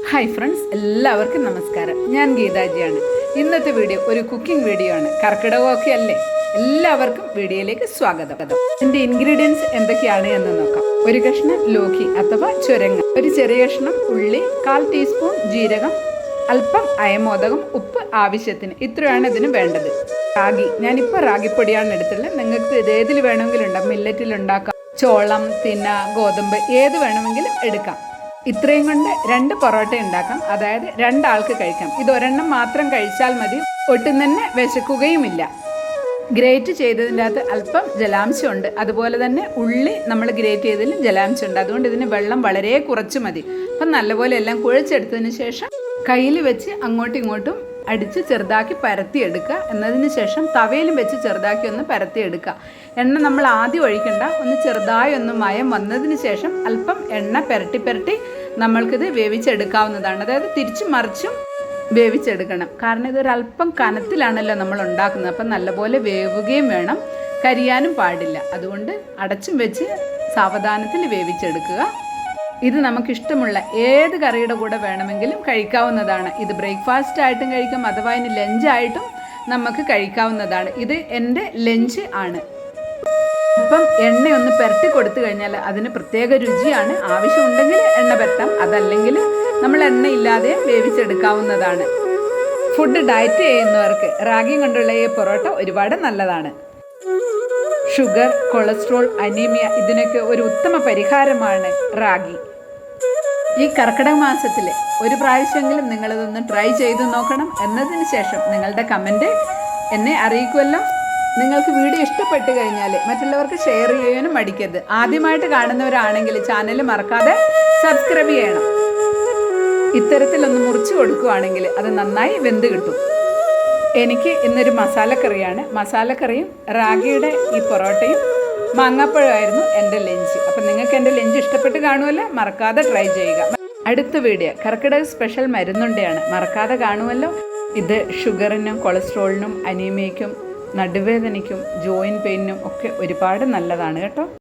Hi friends, എല്ലാവർക്കും നമസ്കാരം. ഞാൻ ഗീതാജിയാണ്. ഇന്നത്തെ വീഡിയോ ഒരു കുക്കിംഗ് വീഡിയോ ആണ്. കർക്കിടകമൊക്കെ അല്ലേ, എല്ലാവർക്കും വീഡിയോയിലേക്ക് സ്വാഗതം. ഇതിൻ്റെ ഇൻഗ്രീഡിയൻസ് എന്തൊക്കെയാണ് എന്ന് നോക്കാം. ഒരു കഷ്ണം ലോക്കി അഥവാ ചുരങ്ങ, ഒരു ചെറിയ കഷ്ണം ഉള്ളി, 1/4 ടീസ്പൂൺ ജീരകം, അല്പം അയമോദകം, ഉപ്പ് ആവശ്യത്തിന്. ഇത്രയാണ് ഇതിന് വേണ്ടത്. റാഗി, ഞാനിപ്പോൾ റാഗിപ്പൊടിയാണ് എടുത്തുള്ളത്. നിങ്ങൾക്ക് ഇത് ഏതിൽ വേണമെങ്കിലും ഉണ്ടാക്കാം. മില്ലറ്റിൽ ഉണ്ടാക്കാം, ചോളം, തിന, ഗോതമ്പ് ഏത് വേണമെങ്കിലും എടുക്കാം. ഇത്രയും കൊണ്ട് 2 പൊറോട്ട ഉണ്ടാക്കാം, അതായത് 2 ആൾക്ക് കഴിക്കാം. ഇത് ഒരെണ്ണം മാത്രം കഴിച്ചാൽ മതി, ഒട്ടും തന്നെ വിശക്കുകയുമില്ല. ഗ്രേറ്റ് ചെയ്തതിൻ്റെ അകത്ത് അല്പം ജലാംശമുണ്ട്, അതുപോലെ തന്നെ ഉള്ളി നമ്മൾ ഗ്രേറ്റ് ചെയ്തതിലും ജലാംശമുണ്ട്. അതുകൊണ്ട് ഇതിന് വെള്ളം വളരെ കുറച്ച് മതി. അപ്പം നല്ലപോലെ എല്ലാം കുഴച്ചെടുത്തതിന് ശേഷം കയ്യിൽ വെച്ച് അങ്ങോട്ടും ഇങ്ങോട്ടും അടിച്ച് ചെറുതാക്കി പരത്തിയെടുക്കുക. എന്നതിന് ശേഷം തവയിലും വെച്ച് ചെറുതാക്കി ഒന്ന് പരത്തിയെടുക്കുക. എണ്ണ നമ്മൾ ആദ്യം ഒഴിക്കണ്ട, ഒന്ന് ചെറുതായി ഒന്ന് മയം വന്നതിന് ശേഷം അല്പം എണ്ണ പുരട്ടി നമ്മൾക്കിത് വേവിച്ചെടുക്കാവുന്നതാണ്. അതായത് തിരിച്ചും മറിച്ചും വേവിച്ചെടുക്കണം. കാരണം ഇതൊരല്പം കനത്തിലാണല്ലോ നമ്മൾ ഉണ്ടാക്കുന്നത്. അപ്പം നല്ലപോലെ വേവുകയും വേണം, കരിയാനും പാടില്ല. അതുകൊണ്ട് അടച്ചും വെച്ച് സാവധാനത്തിൽ വേവിച്ചെടുക്കുക. ഇത് നമുക്കിഷ്ടമുള്ള ഏത് കറിയുടെ കൂടെ വേണമെങ്കിലും കഴിക്കാവുന്നതാണ്. ഇത് ബ്രേക്ക്ഫാസ്റ്റ് ആയിട്ടും കഴിക്കാം, അഥവാ ഇനി ലഞ്ചായിട്ടും നമുക്ക് കഴിക്കാവുന്നതാണ്. ഇത് എൻ്റെ ലഞ്ച് ആണ്. ഇപ്പം എണ്ണയൊന്ന് പുരട്ടി കൊടുത്തു കഴിഞ്ഞാൽ അതിന് പ്രത്യേക രുചിയാണ്. ആവശ്യമുണ്ടെങ്കിൽ എണ്ണ പുരട്ടാം, അതല്ലെങ്കിൽ നമ്മൾ എണ്ണയില്ലാതെ വേവിച്ചെടുക്കാവുന്നതാണ്. ഫുഡ് ഡയറ്റ് ചെയ്യുന്നവർക്ക് റാഗി കൊണ്ടുള്ള ഈ പൊറോട്ട ഒരുപാട് നല്ലതാണ്. ഷുഗർ, കൊളസ്ട്രോൾ, അനീമിയ ഇതിനൊക്കെ ഒരു ഉത്തമ പരിഹാരമാണ് റാഗി. ഈ കർക്കിടക മാസത്തിൽ ഒരു പ്രാവശ്യമെങ്കിലും നിങ്ങളിതൊന്ന് ട്രൈ ചെയ്ത് നോക്കണം. എന്നതിന് ശേഷം നിങ്ങളുടെ കമൻറ്റ് എന്നെ അറിയിക്കുമല്ലോ. നിങ്ങൾക്ക് വീഡിയോ ഇഷ്ടപ്പെട്ട് കഴിഞ്ഞാൽ മറ്റുള്ളവർക്ക് ഷെയർ ചെയ്യാനും മടിക്കരുത്. ആദ്യമായിട്ട് കാണുന്നവരാണെങ്കിൽ ചാനൽ മറക്കാതെ സബ്സ്ക്രൈബ് ചെയ്യണം. ഇത്തരത്തിലൊന്ന് മുറിച്ച് കൊടുക്കുകയാണെങ്കിൽ അത് നന്നായി വെന്ത് കിട്ടും. എനിക്ക് ഇന്നൊരു മസാലക്കറിയാണ്. മസാലക്കറിയും റാഗിയുടെ ഈ പൊറോട്ടയും മാങ്ങാപ്പഴമായിരുന്നു എൻ്റെ ലഞ്ച്. അപ്പം നിങ്ങൾക്ക് എൻ്റെ ലഞ്ച് ഇഷ്ടപ്പെട്ട് കാണുമല്ലോ, മറക്കാതെ ട്രൈ ചെയ്യുക. അടുത്ത വീഡിയോ കർക്കിടക സ്പെഷ്യൽ മരുന്നുണ്ടയാണ്, മറക്കാതെ കാണുമല്ലോ. ഇത് ഷുഗറിനും കൊളസ്ട്രോളിനും അനീമിയയ്ക്കും നടുവേദനയ്ക്കും ജോയിൻറ്റ് പെയിനും ഒക്കെ ഒരുപാട് നല്ലതാണ് കേട്ടോ.